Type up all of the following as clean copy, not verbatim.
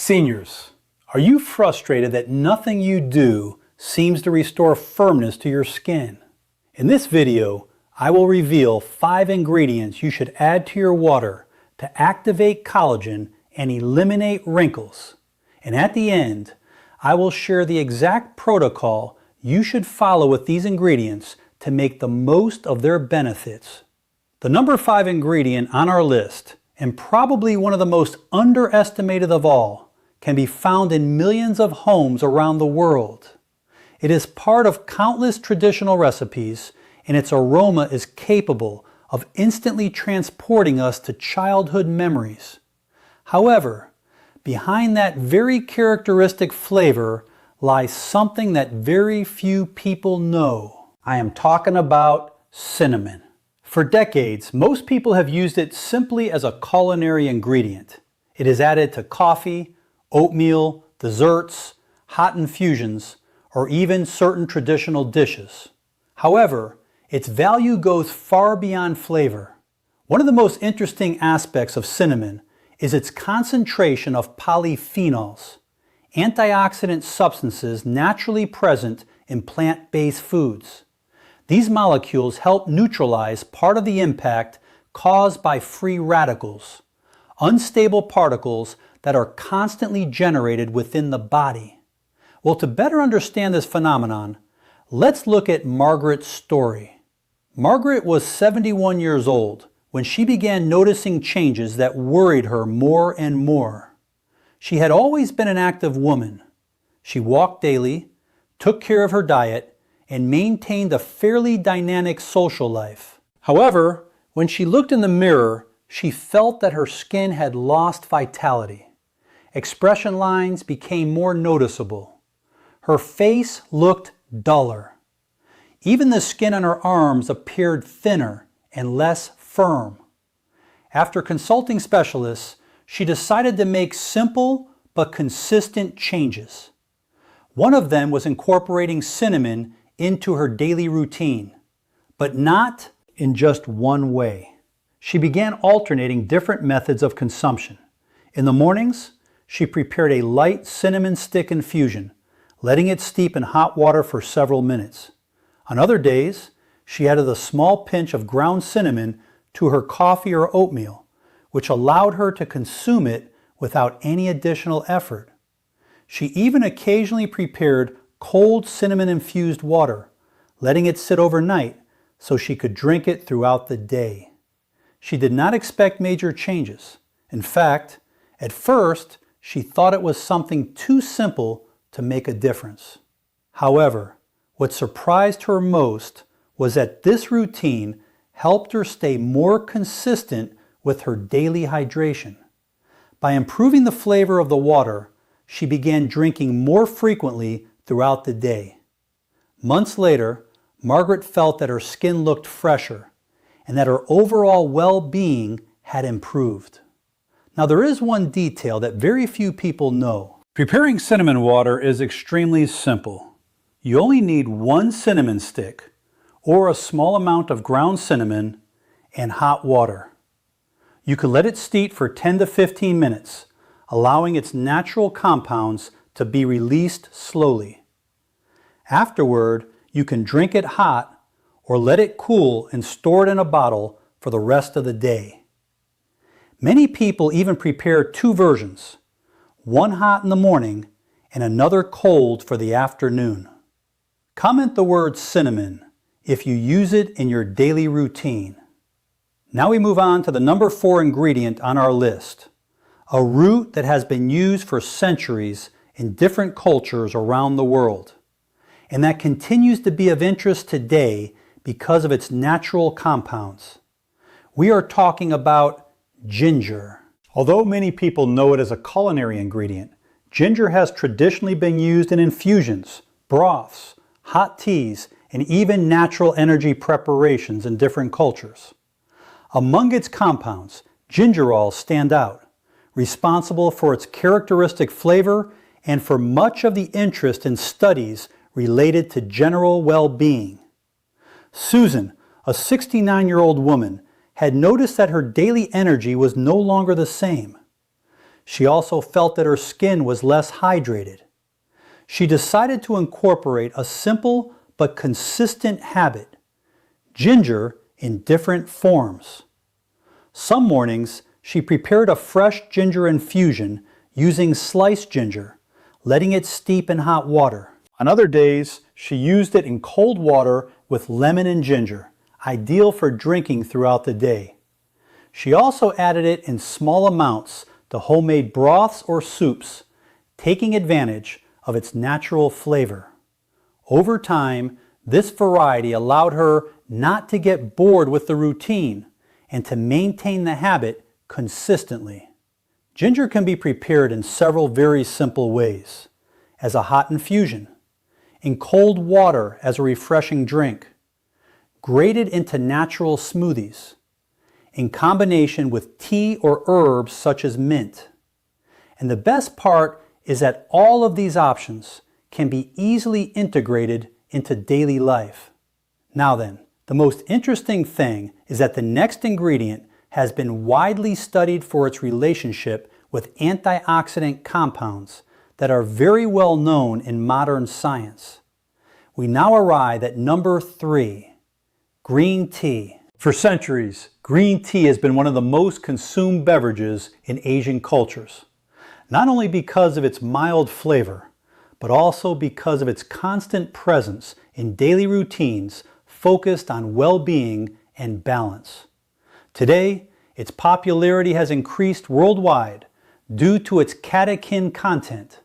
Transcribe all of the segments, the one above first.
Seniors, are you frustrated that nothing you do seems to restore firmness to your skin? In this video, I will reveal 5 ingredients you should add to your water to activate collagen and eliminate wrinkles. And at the end, I will share the exact protocol you should follow with these ingredients to make the most of their benefits. The number 5 ingredient on our list, and probably one of the most underestimated of all, can be found in millions of homes around the world. It is part of countless traditional recipes, and its aroma is capable of instantly transporting us to childhood memories. However, behind that very characteristic flavor lies something that very few people know. I am talking about cinnamon. For decades, most people have used it simply as a culinary ingredient. It is added to coffee, oatmeal, desserts, hot infusions, or even certain traditional dishes. However, its value goes far beyond flavor. One of the most interesting aspects of cinnamon is its concentration of polyphenols, antioxidant substances naturally present in plant-based foods. These molecules help neutralize part of the impact caused by free radicals, unstable particles that are constantly generated within the body. Well, to better understand this phenomenon, let's look at Margaret's story. Margaret was 71 years old when she began noticing changes that worried her more and more. She had always been an active woman. She walked daily, took care of her diet, and maintained a fairly dynamic social life. However, when she looked in the mirror, she felt that her skin had lost vitality. Expression lines became more noticeable. Her face looked duller. Even the skin on her arms appeared thinner and less firm. After consulting specialists, she decided to make simple but consistent changes. One of them was incorporating cinnamon into her daily routine, but not in just one way. She began alternating different methods of consumption. In the mornings, she prepared a light cinnamon stick infusion, letting it steep in hot water for several minutes. On other days, she added a small pinch of ground cinnamon to her coffee or oatmeal, which allowed her to consume it without any additional effort. She even occasionally prepared cold cinnamon-infused water, letting it sit overnight so she could drink it throughout the day. She did not expect major changes. In fact, at first, she thought it was something too simple to make a difference. However, what surprised her most was that this routine helped her stay more consistent with her daily hydration. By improving the flavor of the water, she began drinking more frequently throughout the day. Months later, Margaret felt that her skin looked fresher and that her overall well-being had improved. Now, there is one detail that very few people know. Preparing cinnamon water is extremely simple. You only need 1 cinnamon stick or a small amount of ground cinnamon and hot water. You can let it steep for 10 to 15 minutes, allowing its natural compounds to be released slowly. Afterward, you can drink it hot or let it cool and store it in a bottle for the rest of the day. Many people even prepare 2 versions, one hot in the morning and another cold for the afternoon. Comment the word cinnamon if you use it in your daily routine. Now we move on to the number 4 ingredient on our list, a root that has been used for centuries in different cultures around the world, and that continues to be of interest today because of its natural compounds. We are talking about ginger. Although many people know it as a culinary ingredient, ginger has traditionally been used in infusions, broths, hot teas, and even natural energy preparations in different cultures. Among its compounds, gingerols stand out, responsible for its characteristic flavor and for much of the interest in studies related to general well-being. Susan, a 69-year-old woman, had noticed that her daily energy was no longer the same. She also felt that her skin was less hydrated. She decided to incorporate a simple but consistent habit: ginger in different forms. Some mornings, she prepared a fresh ginger infusion using sliced ginger, letting it steep in hot water. On other days, she used it in cold water with lemon and ginger, ideal for drinking throughout the day. She also added it in small amounts to homemade broths or soups, taking advantage of its natural flavor. Over time, this variety allowed her not to get bored with the routine and to maintain the habit consistently. Ginger can be prepared in several very simple ways: as a hot infusion, in cold water as a refreshing drink, grated into natural smoothies, in combination with tea or herbs such as mint. And the best part is that all of these options can be easily integrated into daily life. Now then, the most interesting thing is that the next ingredient has been widely studied for its relationship with antioxidant compounds that are very well known in modern science. We now arrive at number 3, green tea. For centuries, green tea has been one of the most consumed beverages in Asian cultures, not only because of its mild flavor, but also because of its constant presence in daily routines focused on well-being and balance. Today, its popularity has increased worldwide due to its catechin content,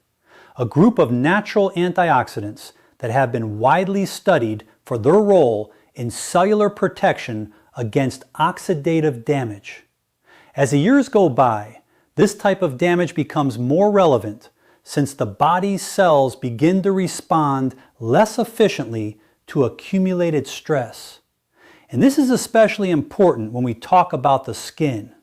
a group of natural antioxidants that have been widely studied for their role in cellular protection against oxidative damage. As the years go by, this type of damage becomes more relevant since the body's cells begin to respond less efficiently to accumulated stress. And this is especially important when we talk about the skin,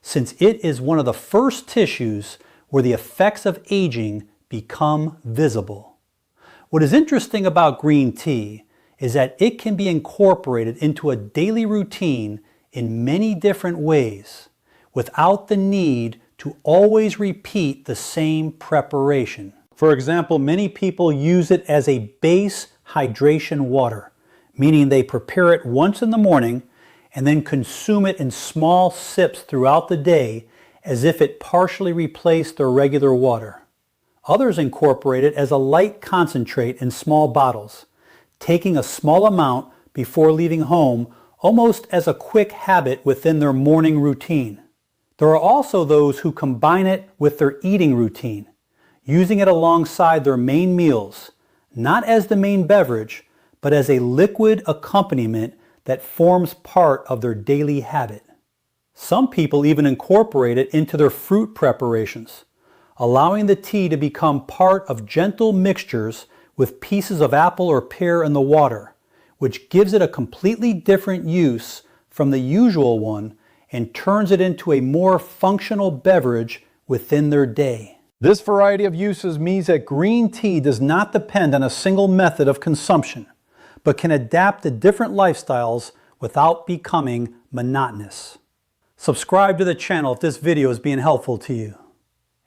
since it is one of the first tissues where the effects of aging become visible. What is interesting about green tea is that it can be incorporated into a daily routine in many different ways without the need to always repeat the same preparation. For example, many people use it as a base hydration water, meaning they prepare it once in the morning and then consume it in small sips throughout the day as if it partially replaced their regular water. Others incorporate it as a light concentrate in small bottles, taking a small amount before leaving home almost as a quick habit within their morning routine. There are also those who combine it with their eating routine, using it alongside their main meals, not as the main beverage, but as a liquid accompaniment that forms part of their daily habit. Some people even incorporate it into their fruit preparations, allowing the tea to become part of gentle mixtures with pieces of apple or pear in the water, which gives it a completely different use from the usual one and turns it into a more functional beverage within their day. This variety of uses means that green tea does not depend on a single method of consumption, but can adapt to different lifestyles without becoming monotonous. Subscribe to the channel if this video is being helpful to you.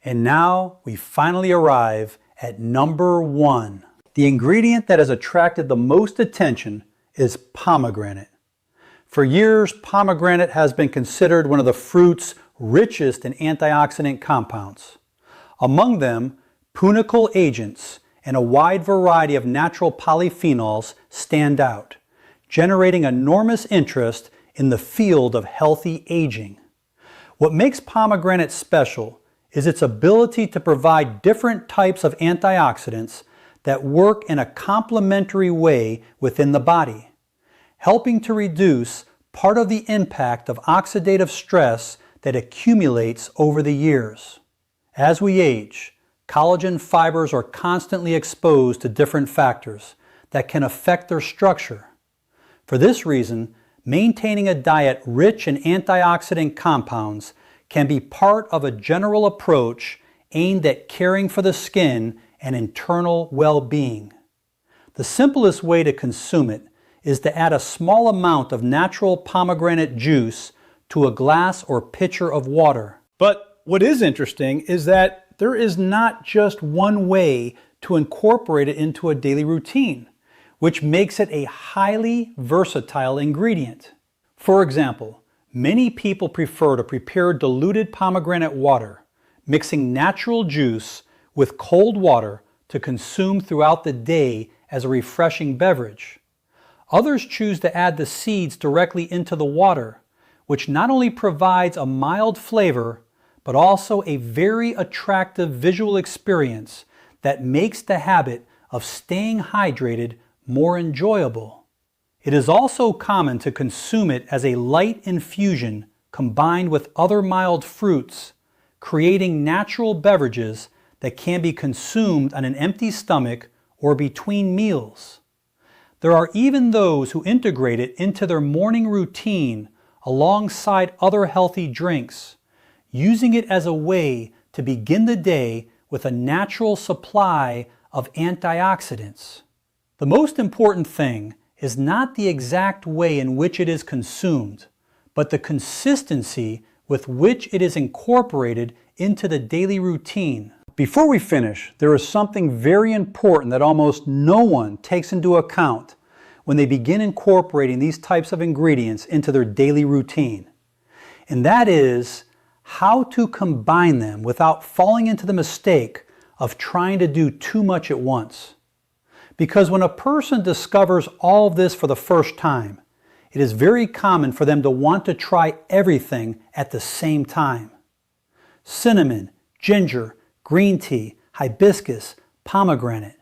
And now we finally arrive at number 1. The ingredient that has attracted the most attention is pomegranate. For years, pomegranate has been considered one of the fruit's richest in antioxidant compounds. Among them, punicle agents and a wide variety of natural polyphenols stand out, generating enormous interest in the field of healthy aging. What makes pomegranate special is its ability to provide different types of antioxidants that work in a complementary way within the body, helping to reduce part of the impact of oxidative stress that accumulates over the years. As we age, collagen fibers are constantly exposed to different factors that can affect their structure. For this reason, maintaining a diet rich in antioxidant compounds can be part of a general approach aimed at caring for the skin and internal well-being. The simplest way to consume it is to add a small amount of natural pomegranate juice to a glass or pitcher of water. But What is interesting is that there is not just one way to incorporate it into a daily routine, which makes it a highly versatile ingredient. For example, many people prefer to prepare diluted pomegranate water, mixing natural juice with cold water to consume throughout the day as a refreshing beverage. Others choose to add the seeds directly into the water, which not only provides a mild flavor, but also a very attractive visual experience that makes the habit of staying hydrated more enjoyable. It is also common to consume it as a light infusion combined with other mild fruits, creating natural beverages that can be consumed on an empty stomach or between meals. There are even those who integrate it into their morning routine alongside other healthy drinks, using it as a way to begin the day with a natural supply of antioxidants. The most important thing is not the exact way in which it is consumed, but the consistency with which it is incorporated into the daily routine. Before we finish, there is something very important that almost no one takes into account when they begin incorporating these types of ingredients into their daily routine. And that is how to combine them without falling into the mistake of trying to do too much at once. Because when a person discovers all of this for the first time, it is very common for them to want to try everything at the same time. Cinnamon, ginger, green tea, hibiscus, pomegranate.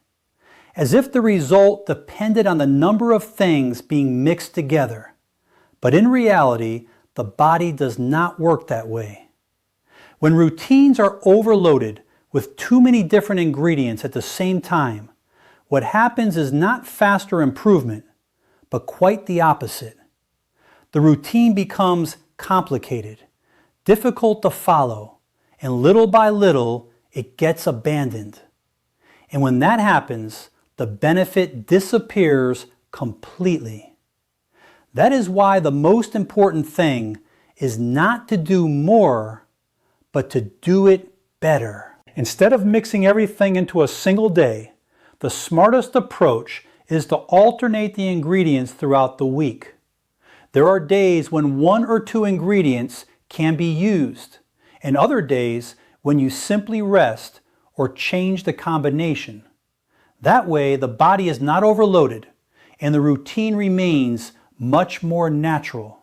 As if the result depended on the number of things being mixed together. But in reality, the body does not work that way. When routines are overloaded with too many different ingredients at the same time, what happens is not faster improvement, but quite the opposite. The routine becomes complicated, difficult to follow, and little by little, it gets abandoned. And when that happens, the benefit disappears completely. That is why the most important thing is not to do more, but to do it better. Instead of mixing everything into a single day, the smartest approach is to alternate the ingredients throughout the week. There are days when 1 or 2 ingredients can be used, and other days when you simply rest or change the combination. That way, the body is not overloaded and the routine remains much more natural.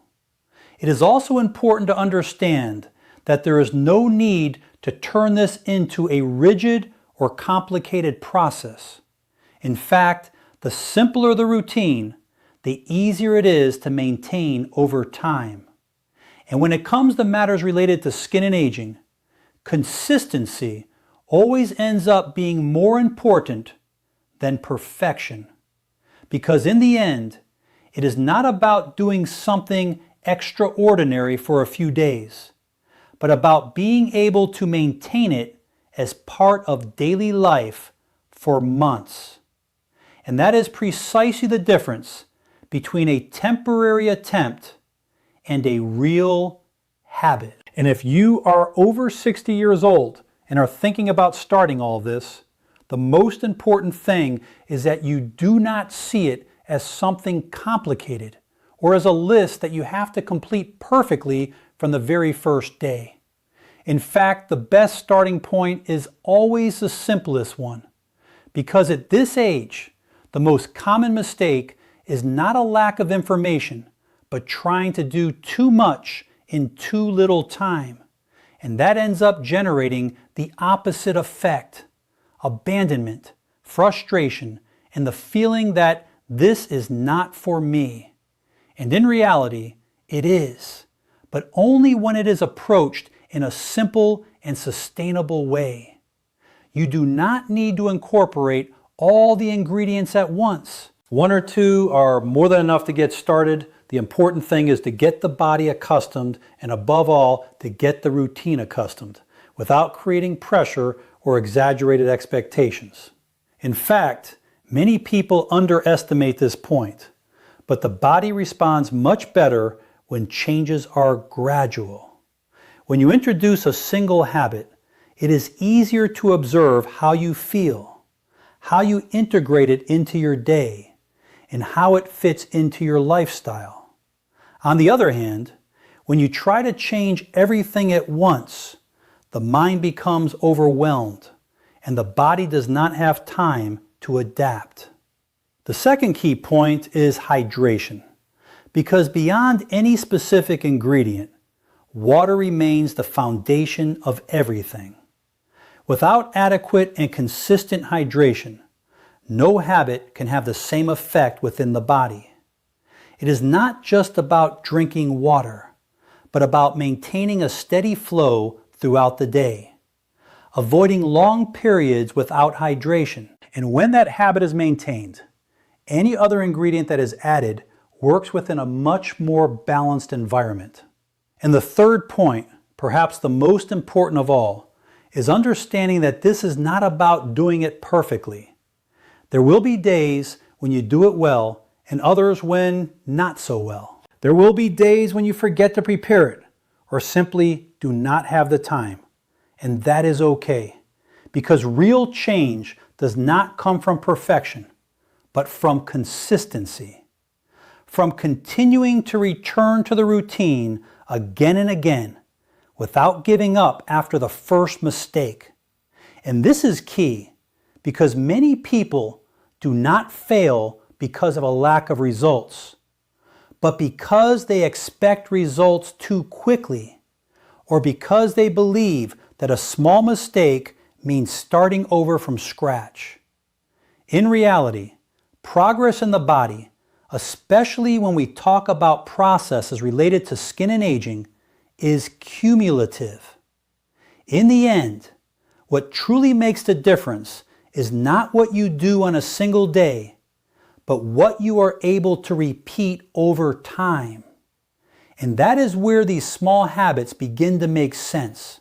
It is also important to understand that there is no need to turn this into a rigid or complicated process. In fact, the simpler the routine, the easier it is to maintain over time. And when it comes to matters related to skin and aging, consistency always ends up being more important than perfection. Because in the end, it is not about doing something extraordinary for a few days, but about being able to maintain it as part of daily life for months. And that is precisely the difference between a temporary attempt and a real habit. And if you are over 60 years old and are thinking about starting all of this, the most important thing is that you do not see it as something complicated or as a list that you have to complete perfectly from the very first day. In fact, the best starting point is always the simplest one, because at this age, the most common mistake is not a lack of information, but trying to do too much in too little time. And that ends up generating the opposite effect: abandonment, frustration, and the feeling that this is not for me. And in reality, it is, but only when it is approached in a simple and sustainable way. You do not need to incorporate all the ingredients at once. 1 or 2 are more than enough to get started. The important thing is to get the body accustomed, and above all, to get the routine accustomed, without creating pressure or exaggerated expectations. In fact, many people underestimate this point, but the body responds much better when changes are gradual. When you introduce a single habit, it is easier to observe how you feel, how you integrate it into your day, and how it fits into your lifestyle. On the other hand, when you try to change everything at once, the mind becomes overwhelmed and the body does not have time to adapt. The second key point is hydration, because beyond any specific ingredient, water remains the foundation of everything. Without adequate and consistent hydration, no habit can have the same effect within the body. It is not just about drinking water, but about maintaining a steady flow throughout the day, avoiding long periods without hydration. And when that habit is maintained, any other ingredient that is added works within a much more balanced environment. And the third point, perhaps the most important of all, is understanding that this is not about doing it perfectly. There will be days when you do it well and others when not so well. There will be days when you forget to prepare it or simply do not have the time. And that is okay, because real change does not come from perfection, but from consistency. From continuing to return to the routine again and again without giving up after the first mistake. And this is key, because many people do not fail because of a lack of results, but because they expect results too quickly, or because they believe that a small mistake means starting over from scratch. In reality, progress in the body, especially when we talk about processes related to skin and aging, is cumulative. In the end, what truly makes the difference is not what you do on a single day, but what you are able to repeat over time. And that is where these small habits begin to make sense.